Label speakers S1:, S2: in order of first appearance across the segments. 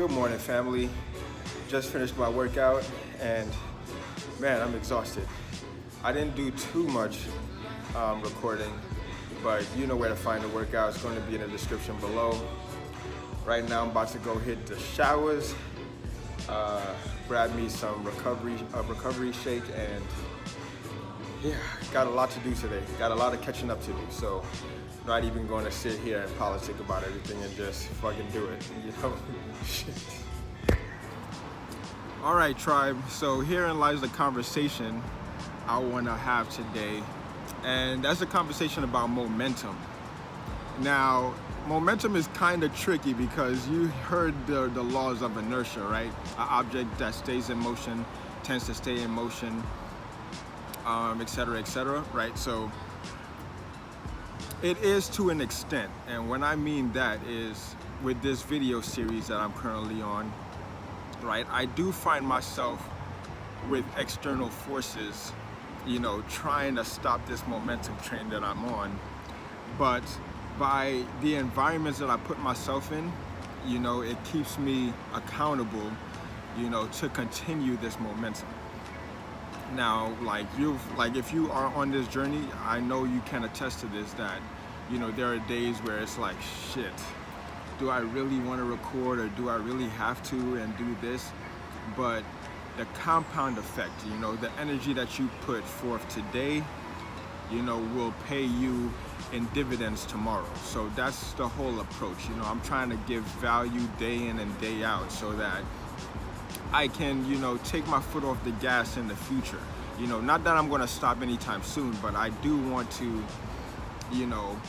S1: Good morning, family. Just finished my workout and man, I'm exhausted. I didn't do too much recording, but you know where to find the workout. It's going to be in the description below. Right now I'm about to go hit the showers, grab me some recovery shake, and yeah, got a lot to do today. Got a lot of catching up to do, so not even going to sit here and politic about everything and just fucking do it, you know? Shit. All right, tribe, so herein lies the conversation I want to have today, and that's a conversation about momentum. Now, momentum is kind of tricky because you heard the laws of inertia, right? An object that stays in motion tends to stay in motion, etc., right? So it is to an extent, and when I mean that is with this video series that I'm currently on, right? I do find myself with external forces, you know, trying to stop this momentum train that I'm on, but by the environments that I put myself in, you know, it keeps me accountable, you know, to continue this momentum. Now, if you are on this journey, I know you can attest to this, that, you know, there are days where it's like, shit, do I really want to record, or do I really have to and do this? But the compound effect, you know, the energy that you put forth today, you know, will pay you in dividends tomorrow. So that's the whole approach. You know, I'm trying to give value day in and day out so that I can, you know, take my foot off the gas in the future. You know, not that I'm going to stop anytime soon, but I do want to, you know,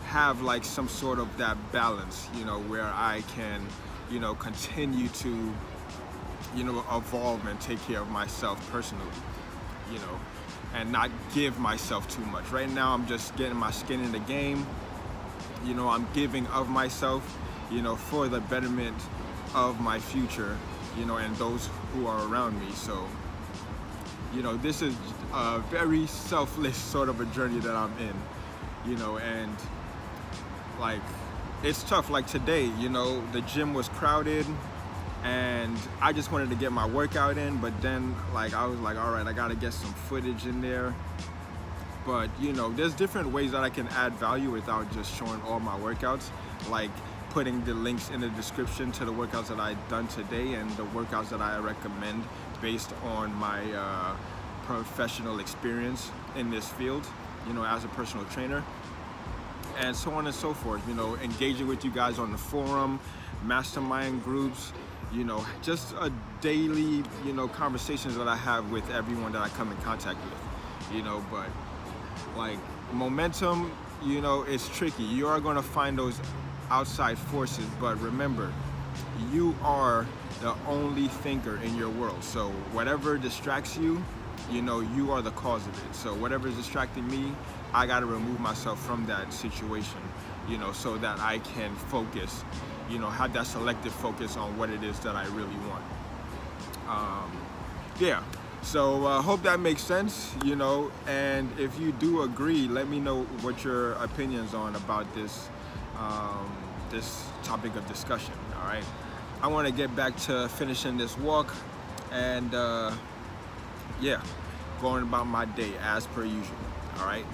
S1: have like some sort of that balance, you know, where I can, you know, continue to, you know, evolve and take care of myself personally, you know, and not give myself too much. Right now, I'm just getting my skin in the game. You know, I'm giving of myself, you know, for the betterment of my future, you know, and those who are around me. So, you know, this is a very selfless sort of a journey that I'm in, you know, and like, it's tough. Like today, you know, the gym was crowded and I just wanted to get my workout in, but then like I was like, all right, I gotta get some footage in there. But you know, there's different ways that I can add value without just showing all my workouts, like putting the links in the description to the workouts that I've done today and the workouts that I recommend based on my professional experience in this field, you know, as a personal trainer, and so on and so forth. You know, engaging with you guys on the forum, mastermind groups, you know, just a daily, you know, conversations that I have with everyone that I come in contact with, you know. But like momentum, you know, it's tricky. You are going to find those outside forces, but remember, you are the only thinker in your world. So whatever distracts you, you know, you are the cause of it. So whatever is distracting me, I got to remove myself from that situation, you know, so that I can focus, you know, have that selective focus on what it is that I really want. Yeah, so hope that makes sense, you know, and if you do agree, let me know what your opinions on about this this topic of discussion. All right, I want to get back to finishing this walk and yeah, going about my day as per usual. All right.